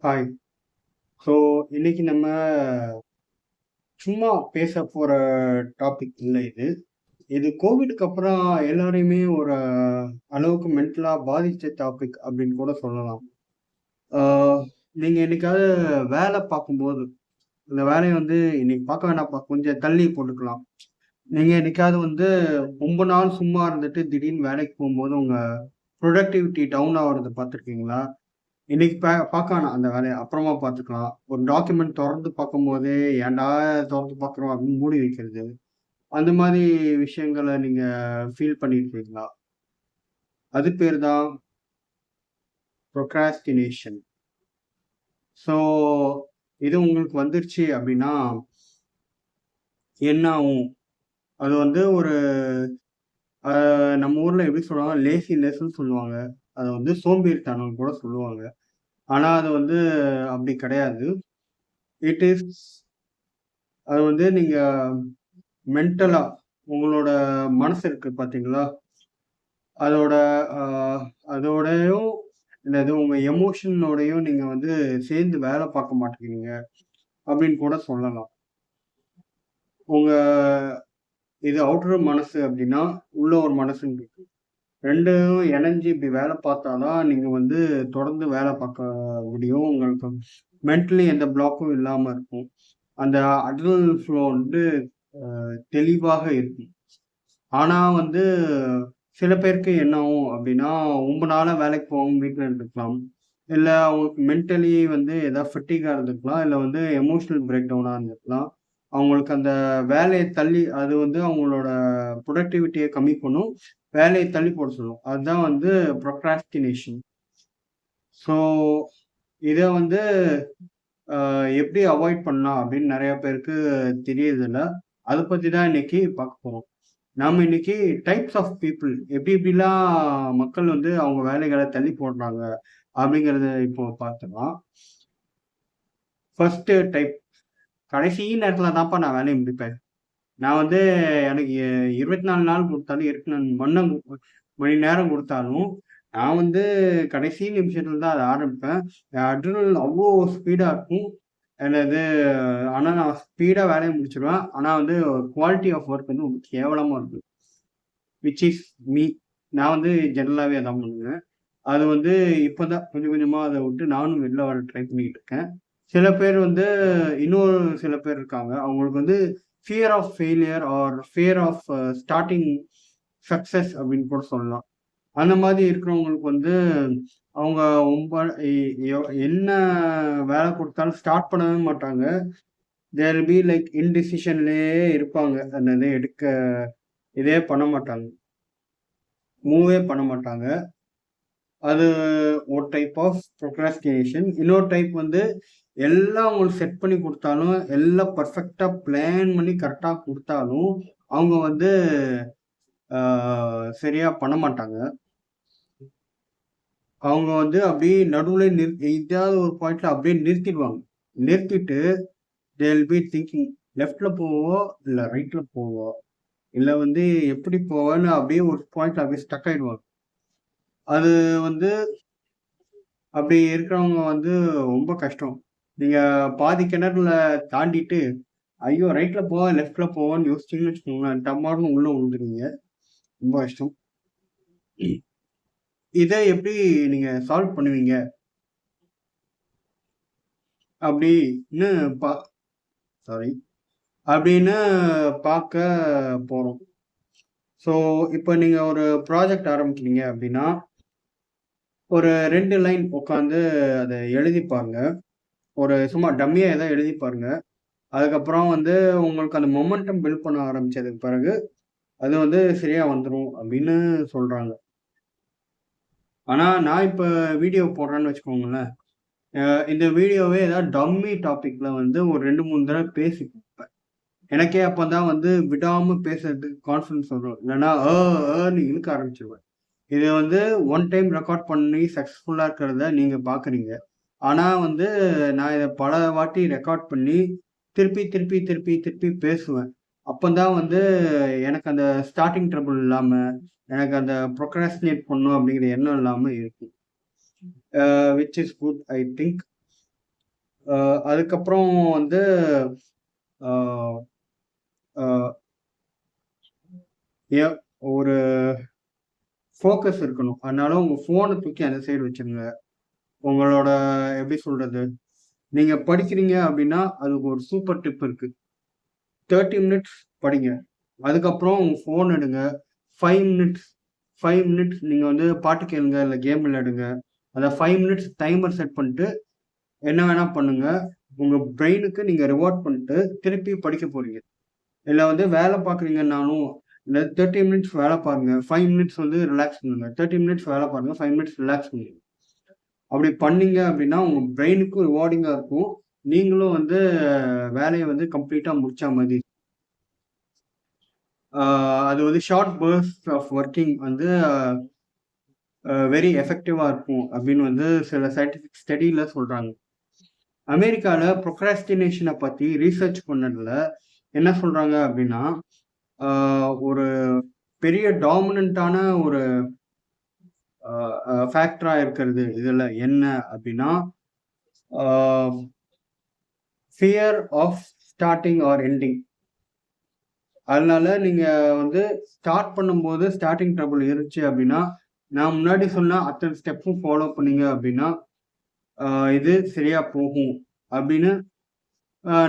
Hi. So இன்னைக்கு நம்ம சும்மா பேச போற டாபிக் இல்ல இது. இது கோவிட்க்கு அப்புறம் எல்லாரையுமே ஒரு அளவுக்கு மென்டலா பாதிச்ச டாபிக் அப்படின்னு கூட சொல்லலாம். ஆ நீங்க என்னைக்காவது வேலை பார்க்கும்போது, இந்த வேலைய வந்து இன்னைக்கு பார்க்க வேணாம்ப்பா, கொஞ்சம் தள்ளி போட்டுக்கலாம். நீங்க என்னைக்காவது வந்து ரொம்ப நாள் சும்மா இருந்துட்டு திடீர்னு வேலைக்கு போகும்போது உங்க புரொடக்டிவிட்டி டவுன் ஆகுறத பார்த்துருக்கீங்களா? இன்னைக்கு பார்க்க வேணாம் அந்த வேலைய. அப்புறமா பார்த்துக்கலாம். ஒரு டாக்குமெண்ட் தொறந்து பார்க்கும்போதே, "ஏன்டா தொறந்து பார்க்குறோம்?" அப்படின்னு மூடி வைக்கிறது. அந்த மாரி விஷயங்கள நீங்க ஃபீல் பண்ணியிருக்கீங்களா? அது பேரு தான் ப்ரோக்ராஸ்டினேஷன். ஸோ இது உங்களுக்கு வந்துருச்சு அப்படின்னா, என்ன ஆகும்? அது வந்து ஒரு அ நம்ம ஊர்ல எப்படி சொல்லுவாங்க? லேசினஸ்ன்னு சொல்லுவாங்க. அத வந்து சோம்பேறித்தனம்னு கூட சொல்லுவாங்க. ஆனா அது வந்து அப்படி கிடையாது. இட் இஸ் அது வந்து நீங்க மென்டலா உங்களோட மனசு இருக்கு பார்த்தீங்களா? அதோட அ அதோடயும் என்னது உங்க எமோஷனோடையும் நீங்க வந்து சேர்ந்து வேல பார்க்க மாட்டேங்கிறீங்க அப்படின்னு கூட சொல்லலாம். உங்க இது அவுட்டர் மனசு அப்படின்னா, உள்ள ஒரு மனசுன்னு இருக்கு. 2ம் இணைஞ்சு இப்படி வேல பார்த்தா தான் நீங்க வந்து தொடர்ந்து வேல பார்க்க முடியும். உங்களுக்கு மென்டலி எந்த பிளாக்கும் இல்லாம இருக்கும். அந்த அட்ரினல் ஃப்ளோ வந்து தெளிவாக இருக்கும். ஆனா வந்து, சில பேருக்கு என்ன ஆகும் அப்டின்னா, ரொம்ப நாளா வேலைக்கு போகாம வீட்ல இருந்துக்கலாம். இல்ல அவங்களுக்கு மென்டலி வந்து ஏதாவது ஃபட்டிகா இருந்திருக்கலாம். இல்ல வந்து எமோஷனல் பிரேக் டவுனா இருந்திருக்கலாம். அவங்களுக்கு அந்த வேலைய தள்ளி அது வந்து அவங்களோட புரொடக்டிவிட்டிய கம்மி பண்ணும். வேலைய தள்ளி போட சொல்லும். அதுதான் வந்து ப்ரோக்ராஸ்டினேஷன். ஸோ, இத வந்து எப்படி அவாய்ட் பண்ணலாம் அப்படின்னு நெறைய பேருக்கு தெரியறதில்ல. அத பத்தி தான் இன்னைக்கு பார்க்க போறோம். நாம இன்னைக்கு டைப்ஸ் ஆஃப் பீப்பிள் எப்படி எப்படிலாம் மக்கள் வந்து அவங்க வேலைகள தள்ளி போடுறாங்க அப்படிங்கிறத இப்போ பார்த்துக்கலாம். ஃபர்ஸ்ட் டைப் கடைசி நேரத்தில தான்ப்பா நான் வேலைய முடிப்பேன். நான் வந்து எனக்கு 24 நாள் குடுத்தாலும் 24 மணி நேரம் குடுத்தாலும், நான் வந்து கடைசி நிமிஷத்தில தான் அத ஆரம்பிப்பேன். என் அட்ரினல் அவ்ளோ ஸ்பீடா இருக்கும். என்னது ஆனா நான் ஸ்பீடா வேலைய முடிச்சுருவேன். ஆனா வந்து குவாலிட்டி ஆஃப் ஒர்க் வந்து ரொம்ப கேவலமா இருக்கும். Which is me. நான் வந்து ஜெனரலாவே அதான் பண்ணுவேன். அது வந்து இப்ப தான் கொஞ்சம் கொஞ்சமா அத விட்டு நானும் வெளில வர ட்ரை பண்ணிட்டு இருக்கேன். சில பேர் வந்து இன்னொரு சில பேர் இருக்காங்க. அவங்களுக்கு வந்து fear of failure or fear of starting success அப்படின்னு கூட சொல்லலாம். அந்த மாதிரி இருக்கிறவங்களுக்கு வந்து அவங்க ரொம்ப எ எ என்ன வேலை குடுத்தாலும் ஸ்டார்ட் பண்ணவே மாட்டாங்க. தே வில் பி லைக் இன்டிசிஷன்லயே இருப்பாங்க. அந்த இத எடுக்க இதே பண்ண மாட்டாங்க. மூவே பண்ண மாட்டாங்க. அது ஒரு டைப் ஆஃப் ப்ரோக்ராஸ்டினேஷன். இன்னொரு டைப் வந்து எல்லாம் அவங்களுக்கு செட் பண்ணி குடுத்தாலும், எல்லாம் பெர்ஃபெக்ட்டா பிளான் பண்ணி கரெக்ட்டா குடுத்தாலும், அவங்க வந்து ஆ சரியா பண்ண மாட்டாங்க. அவங்க வந்து அப்படியே நடுவுல எங்கேயாவது ஒரு பாயிண்ட்ல அப்படியே நிறுத்திடுவாங்க. நிறுத்திட்டு தே வில் பி திங்கிங் லெஃப்ட்ல போவோ, இல்ல ரைட்ல போவோ, இல்ல வந்து எப்படி போவோன்னு அப்படியே ஒரு பாயிண்ட்ல அப்படியே ஸ்டக் ஆயிடுவாங்க. அது வந்து அப்படி இருக்கிறவங்க வந்து ரொம்ப கஷ்டம். நீங்க பாதி கிணறுல தாண்டிட்டு, ஐயோ! ரைட்ல போவா, லெஃப்ட்ல போவான்னு யோசிச்சீங்கன்னு வச்சுக்கோங்களேன், டமார்ன்னு உள்ள விழுந்துருவீங்க. ரொம்ப கஷ்டம். இத எப்படி நீங்க சால்வ் பண்ணுவீங்க? அப்படின்னு பா சாரி. அப்படின்னு பாக்க போறோம். ஸோ, இப்ப நீங்க ஒரு ப்ராஜெக்ட் ஆரம்பிக்கிறீங்க அப்படின்னா, ஒரு 2 லைன் உட்காந்து அத எழுதி பாருங்க. ஒரு சும்மா டம்மியா ஏதாவது எழுதி பாருங்க. அதுக்கப்புறம் வந்து உங்களுக்கு அந்த மொமெண்டம் பில்ட் பண்ண ஆரம்பிச்சதுக்கு பிறகு, அது வந்து சரியா வந்துரும் அப்படின்னு சொல்றாங்க. ஆனா நான் இப்ப வீடியோ போடுறேன்னு வச்சுக்கோங்களேன். அ இந்த வீடியோவே ஏதாவது டம்மி டாபிக்ல வந்து ஒரு 2, 3 தடவ பேசி பார்ப்பேன். எனக்கே அப்பதான் வந்து விடாம பேசுறதுக்கு கான்ஃபிடன்ஸ் வரும். இல்லன்னா ன்னு இழுக்க ஆரம்பிச்சுருவேன். இத வந்து ஒன் டைம் ரெக்கார்ட் பண்ணி சக்சஸ்ஃபுல்லா இருக்கிறத நீங்க பார்க்குறீங்க. ஆனா வந்து நான் இத பல வாட்டி ரெக்கார்ட் பண்ணி திருப்பி, திருப்பி, திருப்பி, திருப்பி பேசுவேன். அப்பதான் வந்து எனக்கு அந்த ஸ்டார்ட்டிங் ட்ரபிள் இல்லாம, எனக்கு அந்த ப்ரோக்ராஸ்டினேட் பண்ணணும் அப்படிங்கிற எண்ணம் இல்லாம இருக்கும். Which is good I think. அதுக்கப்புறம் வந்து ஆஹ் ஆஹ் ஒரு ஃபோக்கஸ் இருக்கணும். அதனால உங்க ஃபோனை தூக்கி அந்த சைடு வச்சிருங்க. உங்களோட எப்படி சொல்றது? நீங்க படிக்கிறீங்க அப்படின்னா, அதுக்கு ஒரு சூப்பர் டிப் இருக்கு. 30 மினிட்ஸ் படிங்க. அதுக்கப்புறம் உங்க ஃபோன் எடுங்க. 5 மினிட்ஸ் 5 மினிட்ஸ் நீங்க வந்து பாட்டு கேளுங்க, இல்ல கேம் விளையாடுங்க. அந்த 5 மினிட்ஸ் டைமர் செட் பண்ணிட்டு என்ன வேணா பண்ணுங்க. உங்க பிரெயினுக்கு நீங்க ரிவார்ட் பண்ணிட்டு திருப்பி படிக்க போறீங்க. இல்ல வந்து வேலை பார்க்குறீங்கன்னாலும், இந்த 30 மினிட்ஸ் வேலை பாருங்க. 5 மினிட்ஸ் வந்து ரிலாக்ஸ் பண்ணுங்க. 30 மினிட்ஸ் வேலை பாருங்க. 5 மினிட்ஸ் ரிலாக்ஸ் பண்ணுங்க. அப்படி பண்ணீங்க அப்படின்னா, உங்க பிரெயினுக்கும் ரிவார்டிங்கா இருக்கும். நீங்களும் வந்து வேலைய வந்து கம்ப்ளீட்டா முடிச்ச மாதிரி. அது வந்து ஷார்ட் பர்ஸ்ட் ஆஃப் ஒர்க்கிங் வந்து வெரி எஃபெக்டிவா இருக்கும் அப்படின்னு வந்து சில சயின்டிஃபிக் ஸ்டடியில சொல்றாங்க. அமெரிக்கால ப்ரொக்ராஸ்டினேஷனை பத்தி ரீசர்ச் பண்ணதுல என்ன சொல்றாங்க அப்படின்னா, ஒரு பெரிய டாமினன்ட்டான ஒரு ஃபேக்டரா இருக்கிறது இதுல என்ன அப்படின்னா, fear of starting or ending. அதனால நீங்க வந்து ஸ்டார்ட் பண்ணும்போது ஸ்டார்டிங் ட்ரபிள் இருந்துச்சு அப்படின்னா, நான் முன்னாடி சொன்ன அத்தனை ஸ்டெப்பும் ஃபாலோ பண்ணீங்க அப்படின்னா, இது சரியா போகும் அப்படின்னு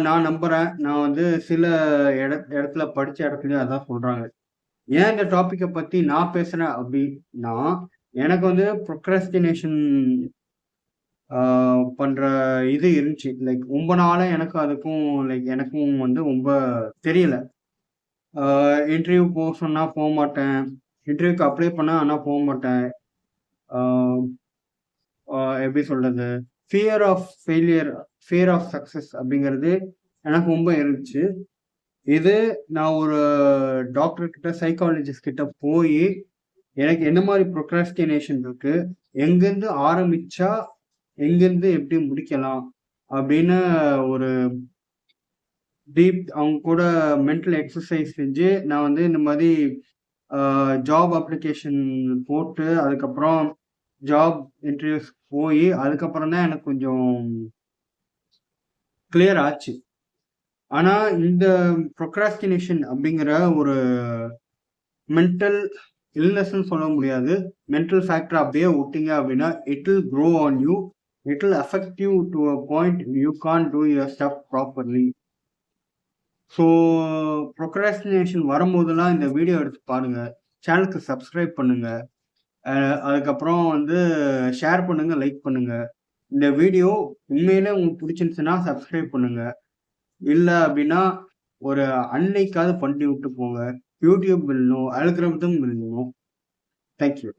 நான் நம்புறேன். நான் வந்து சில இடத்துல படிச்ச இடத்துலயும் அதான் சொல்றாங்க. ஏன் இந்த டாபிக்க பத்தி நான் பேசுறேன் அப்படின்னா, எனக்கு வந்து ப்ரொக்ராஸ்டினேஷன் பண்ற இது இருந்துச்சு. லைக் ரொம்ப நாளா எனக்கும் அதுக்கும் எனக்கும் வந்து ரொம்ப தெரியல. இன்டர்வியூ சொன்னா போமாட்டேன். இன்டர்வியூக்கு அப்ளை பண்ணா ஆனா போமாட்டேன். ஆ எப்படி சொல்றது? Fear of failure, fear of success அப்படிங்கிறது எனக்கு ரொம்ப இருந்துச்சு. இது நான் ஒரு டாக்டர் கிட்ட, சைக்காலஜிஸ்ட் கிட்ட போயி, எனக்கு என்ன மாரி ப்ரொக்ராஸ்டினேஷன் இருக்கு? எங்கேருந்து ஆரம்பிச்சா, எங்கேருந்து எப்படி முடிக்கலாம்? அப்படின்னு ஒரு அவங்க கூட மென்டல் எக்ஸர்சைஸ் செஞ்சு, நான் வந்து இந்த மாரி ஜாப் அப்ளிகேஷன் போட்டு, அதுக்கப்புறம் ஜாப் இன்டர்வியூஸ் போயி, அதுக்கப்புறம் தான் எனக்கு கொஞ்சம் கிளியர் ஆச்சு. ஆனா, இந்த ப்ரொக்ராஸ்டினேஷன் அப்படிங்கிற ஒரு மென்டல் இல்னஸ்ன்னு சொல்ல முடியாது. மென்டல் ஃபேக்டர் அப்படியே விட்டீங்க அப்படின்னா, it will grow on you. It will affect you to a point you can't do your stuff properly. So procrastination வரும்போதெல்லாம் இந்த வீடியோ எடுத்து பாருங்க. சேனலுக்கு சப்ஸ்கிரைப் பண்ணுங்க. அதுக்கப்புறம் வந்து ஷேர் பண்ணுங்க, லைக் பண்ணுங்க. இந்த வீடியோ உண்மையிலே உங்களுக்கு பிடிச்சிருந்துச்சுன்னா சப்ஸ்கிரைப் பண்ணுங்க. இல்ல அப்படின்னா, ஒரு அன்லைக்காவது பண்ணி விட்டு போங்க. YouTube will know, algorithm will know. Thank you.